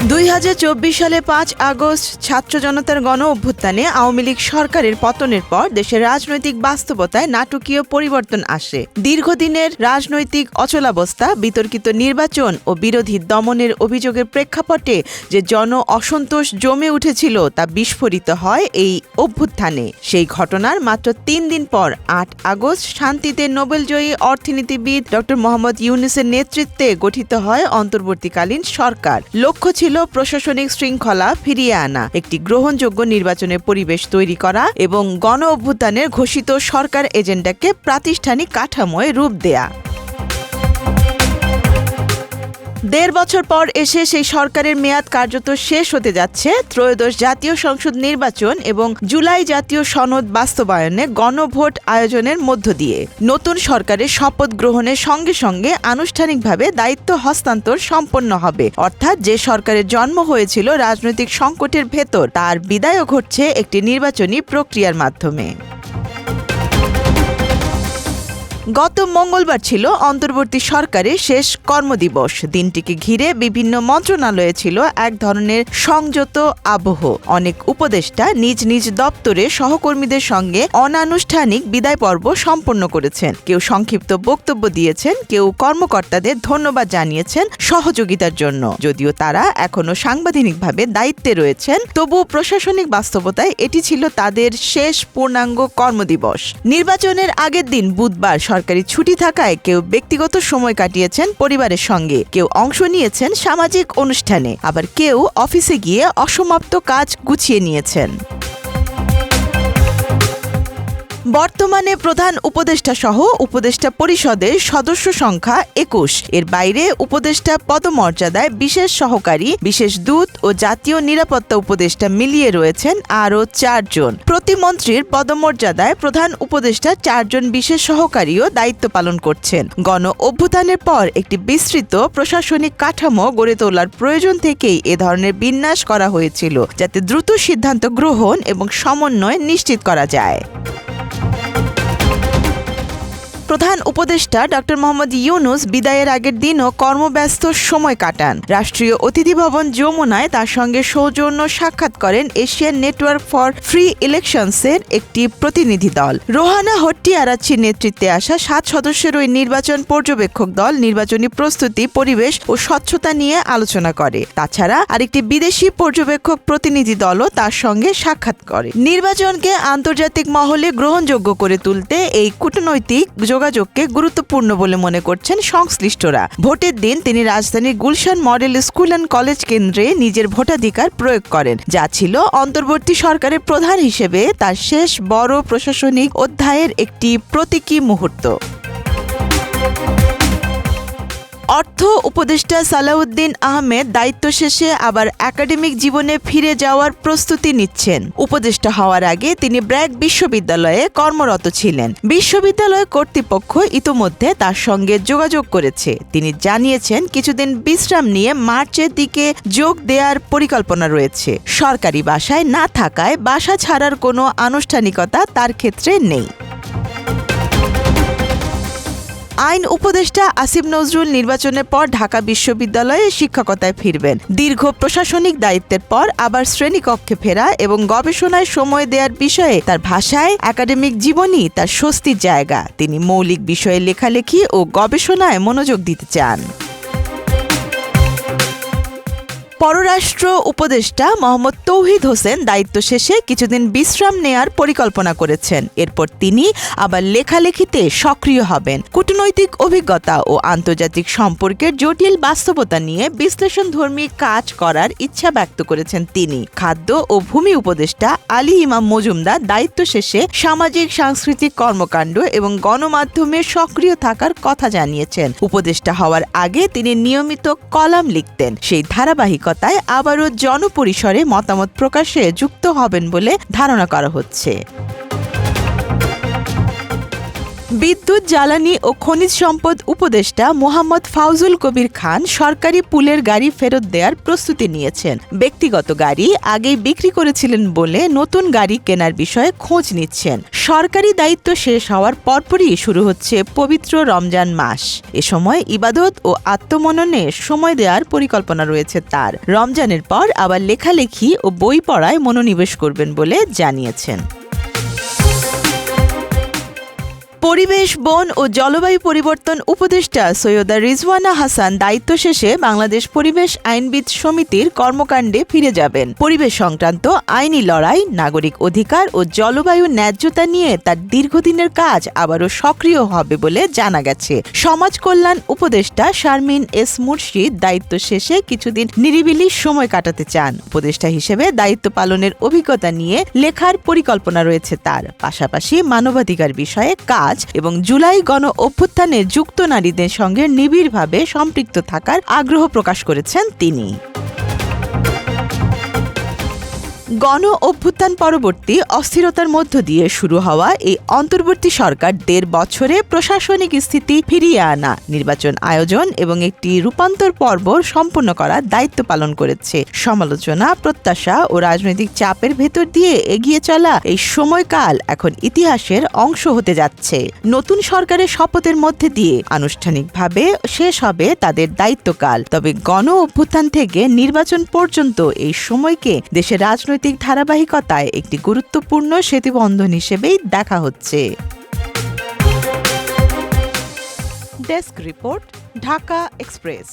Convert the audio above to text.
2024 সালে 5 আগস্ট ছাত্র জনতার গণ অভ্যুত্থানে আওয়ামী লীগ সরকারের পতনের পর দেশের রাজনৈতিক বাস্তবতায় নাটকীয় পরিবর্তন আসে। দীর্ঘদিনের রাজনৈতিক অচলাবস্থা, বিতর্কিত নির্বাচন ও বিরোধী দমনের অভিযোগের প্রেক্ষাপটে যে জন অসন্তোষ জমে উঠেছিল তা বিস্ফোরিত হয় এই অভ্যুত্থানে। সেই ঘটনার মাত্র 3 দিন পর 8 আগস্ট শান্তিতে নোবেলজয়ী অর্থনীতিবিদ ড. মোহাম্মদ ইউনূসের নেতৃত্বে গঠিত হয় অন্তর্বর্তীকালীন সরকার। লক্ষ্য ছিল প্রশাসনিক শৃঙ্খলা ফিরিয়ে আনা, একটি গ্রহণযোগ্য নির্বাচনের পরিবেশ তৈরি করা এবং গণ অভ্যুত্থানের ঘোষিত সরকার এজেন্ডাকে প্রাতিষ্ঠানিক কাঠামোয় রূপ দেয়া। 1.5 বছর পর এসে সেই সরকারের মেয়াদ কার্যত শেষ হতে যাচ্ছে। ত্রয়োদশ জাতীয় সংসদ নির্বাচন এবং জুলাই জাতীয় সনদ বাস্তবায়নে গণভোট আয়োজনের মধ্য দিয়ে নতুন সরকারের শপথ গ্রহণের সঙ্গে সঙ্গে আনুষ্ঠানিকভাবে দায়িত্ব হস্তান্তর সম্পন্ন হবে। অর্থাৎ যে সরকারের জন্ম হয়েছিল রাজনৈতিক সংকটের ভেতর, তার বিদায়ও ঘটছে একটি নির্বাচনী প্রক্রিয়ার মাধ্যমে। গত মঙ্গলবার ছিল অন্তর্বর্তী সরকারের শেষ কর্মদিবস। দিনটিকে ঘিরে বিভিন্ন মন্ত্রণালয়ে ছিল এক ধরনের সংযত আবহ। অনেক উপদেষ্টা নিজ নিজ দপ্তরে সহকর্মীদের সঙ্গে অনানুষ্ঠানিক বিদায় পর্ব সম্পন্ন করেছেন। কেউ সংক্ষিপ্ত বক্তব্য দিয়েছেন, কেউ কর্মকর্তাদের ধন্যবাদ জানিয়েছেন সহযোগিতার জন্য। যদিও তারা এখনো সাংবিধানিকভাবে দায়িত্বে রয়েছেন, তবুও প্রশাসনিক বাস্তবতায় এটি ছিল তাদের শেষ পূর্ণাঙ্গ কর্মদিবস। নির্বাচনের আগের দিন বুধবার সরকারি ছুটি থাকায় কেউ ব্যক্তিগত সময় কাটিয়েছেন পরিবারের সঙ্গে, কেউ অংশ নিয়েছেন সামাজিক অনুষ্ঠানে, আবার কেউ অফিসে গিয়ে অসমাপ্ত কাজ গুছিয়ে নিয়েছেন। বর্তমানে প্রধান উপদেষ্টা সহ উপদেষ্টা পরিষদের সদস্য সংখ্যা 21। এর বাইরে উপদেষ্টা পদমর্যাদায় বিশেষ সহকারী, বিশেষ দূত ও জাতীয় নিরাপত্তা উপদেষ্টা মিলিয়ে রয়েছেন আরও 4 জন। প্রতিমন্ত্রীর পদমর্যাদায় প্রধান উপদেষ্টা 4 জন বিশেষ সহকারীও দায়িত্ব পালন করছেন। গণ অভ্যুত্থানের পর একটি বিস্তৃত প্রশাসনিক কাঠামো গড়ে তোলার প্রয়োজন থেকেই এ ধরনের বিন্যাস করা হয়েছিল, যাতে দ্রুত সিদ্ধান্ত গ্রহণ এবং সমন্বয় নিশ্চিত করা যায়। প্রধান উপদেষ্টা ড. মোহাম্মদ ইউনূস বিদায়ের আগের দিনও কর্মব্যস্ত সময় কাটান। রাষ্ট্রীয় অতিথি ভবন যমুনায় তার সঙ্গে সৌজন্য সাক্ষাৎ করেন এশিয়ান নেটওয়ার্ক ফর ফ্রি ইলেকশনসের একটি প্রতিনিধি দল। রোহানা হট্টিয়ারাচ্ছির নেতৃত্বে আসা 7 সদস্যের ওই নির্বাচন পর্যবেক্ষক দল নির্বাচনী প্রস্তুতি, পরিবেশ ও স্বচ্ছতা নিয়ে আলোচনা করে। তাছাড়া আরেকটি বিদেশি পর্যবেক্ষক প্রতিনিধি দলও তার সঙ্গে সাক্ষাৎ করে। নির্বাচনকে আন্তর্জাতিক মহলে গ্রহণযোগ্য করে তুলতে এই কূটনৈতিক যোগাযোগকে গুরুত্বপূর্ণ বলে মনে করছেন সংশ্লিষ্টরা। ভোটের দিন তিনি রাজধানীর Gulshan model school and college কেন্দ্রে নিজের ভোটাধিকার প্রয়োগ করেন, যা ছিল অন্তর্বর্তী সরকারের প্রধান হিসেবে তার শেষ বড় প্রশাসনিক অধ্যায়ের একটি প্রতীকী মুহূর্ত। অর্থ উপদেষ্টা সালাউদ্দিন আহমেদ দায়িত্ব শেষে আবার একাডেমিক জীবনে ফিরে যাওয়ার প্রস্তুতি নিচ্ছেন। উপদেষ্টা হওয়ার আগে তিনি ব্র্যাক বিশ্ববিদ্যালয়ে কর্মরত ছিলেন। বিশ্ববিদ্যালয় কর্তৃপক্ষ ইতোমধ্যে তার সঙ্গে যোগাযোগ করেছে। তিনি জানিয়েছেন কিছুদিন বিশ্রাম নিয়ে মার্চের দিকে যোগ দেওয়ার পরিকল্পনা রয়েছে। সরকারি বাসায় না থাকায় বাসা ছাড়ার কোনো আনুষ্ঠানিকতা তার ক্ষেত্রে নেই। আইন উপদেষ্টা আসিফ নজরুল নির্বাচনের পর ঢাকা বিশ্ববিদ্যালয়ে শিক্ষকতায় ফিরবেন। দীর্ঘ প্রশাসনিক দায়িত্বের পর আবার শ্রেণীকক্ষে ফেরা এবং গবেষণায় সময় দেওয়ার বিষয়ে তার ভাষায় একাডেমিক জীবনই তার স্বস্তির জায়গা। তিনি মৌলিক বিষয়ে লেখালেখি ও গবেষণায় মনোযোগ দিতে চান। পররাষ্ট্র উপদেষ্টা মোহাম্মদ তৌহিদ হোসেন দায়িত্ব শেষে কিছুদিন বিশ্রাম নেয়ার পরিকল্পনা করেছেন। এরপর তিনি আবার লেখালেখিতে সক্রিয় হবেন। কূটনৈতিক অভিজ্ঞতা ও আন্তর্জাতিক সম্পর্কের জটিল বাস্তবতা নিয়ে বিশ্লেষণধর্মী কাজ করার ইচ্ছা ব্যক্ত করেছেন তিনি। খাদ্য ও ভূমি উপদেষ্টা আলী ইমাম মজুমদার দায়িত্ব শেষে সামাজিক সাংস্কৃতিক কর্মকাণ্ড এবং গণমাধ্যমে সক্রিয় থাকার কথা জানিয়েছেন। উপদেষ্টা হওয়ার আগে তিনি নিয়মিত কলাম লিখতেন। সেই ধারাবাহিকতায় আবারও জনপরিসরে মতামত প্রকাশে যুক্ত হবেন বলে ধারণা করা হচ্ছে। বিদ্যুৎ, জ্বালানি ও খনিজ সম্পদ উপদেষ্টা মোহাম্মদ ফাউজুল কবির খান সরকারি পুলের গাড়ি ফেরত দেওয়ার প্রস্তুতি নিয়েছেন। ব্যক্তিগত গাড়ি আগেই বিক্রি করেছিলেন বলে নতুন গাড়ি কেনার বিষয়ে খোঁজ নিচ্ছেন। সরকারি দায়িত্ব শেষ হওয়ার পরপরই শুরু হচ্ছে পবিত্র রমজান মাস। এ সময় ইবাদত ও আত্মমননে সময় দেওয়ার পরিকল্পনা রয়েছে তার। রমজানের পর আবার লেখালেখি ও বই পড়ায় মনোনিবেশ করবেন বলে জানিয়েছেন। পরিবেশ, বন ও জলবায়ু পরিবর্তন উপদেষ্টা সৈয়দা রিজওয়ানা হাসান দায়িত্ব শেষে বাংলাদেশ পরিবেশ আইনবিদ সমিতির কর্মকাণ্ডে ফিরে যাবেন। পরিবেশ সংক্রান্ত আইনি লড়াই, নাগরিক অধিকার ও জলবায়ু ন্যায্যতা নিয়ে তার দীর্ঘদিনের কাজ আবারও সক্রিয় হবে বলে জানা গেছে। সমাজ কল্যাণ উপদেষ্টা শারমিন এস মুর্শিদ দায়িত্ব শেষে কিছুদিন নিরিবিলি সময় কাটাতে চান। উপদেষ্টা হিসেবে দায়িত্ব পালনের অভিজ্ঞতা নিয়ে লেখার পরিকল্পনা রয়েছে তার। পাশাপাশি মানবাধিকার বিষয়ে কাজ এবং জুলাই গণ অভ্যুত্থানে যুক্ত নারীদের সঙ্গে নিবিড়ভাবে সম্পৃক্ত থাকার আগ্রহ প্রকাশ করেছেন তিনি। গণ অভ্যুত্থান পরবর্তী অস্থিরতার মধ্য দিয়ে শুরু হওয়া এই অন্তর্বর্তী সরকার ১.৫ বছরে প্রশাসনিক স্থিতি ফিরিয়ে আনা, নির্বাচন আয়োজন এবং একটি রূপান্তর পর্ব সম্পন্ন করার দায়িত্ব পালন করেছে। সমালোচনা, প্রত্যাশা ও রাজনৈতিক চাপের ভেতর দিয়ে এগিয়ে চলা এই সময়কাল এখন ইতিহাসের অংশ হতে যাচ্ছে। নতুন সরকারের শপথের মধ্যে দিয়ে আনুষ্ঠানিকভাবে শেষ হবে তাদের দায়িত্বকাল। তবে গণ অভ্যুত্থান থেকে নির্বাচন পর্যন্ত এই সময়কে দেশের রাজনৈতিক ধারাবাহিকতায় একটি গুরুত্বপূর্ণ সেতুবন্ধন হিসেবেই দেখা হচ্ছে। Desk report, Dhaka express.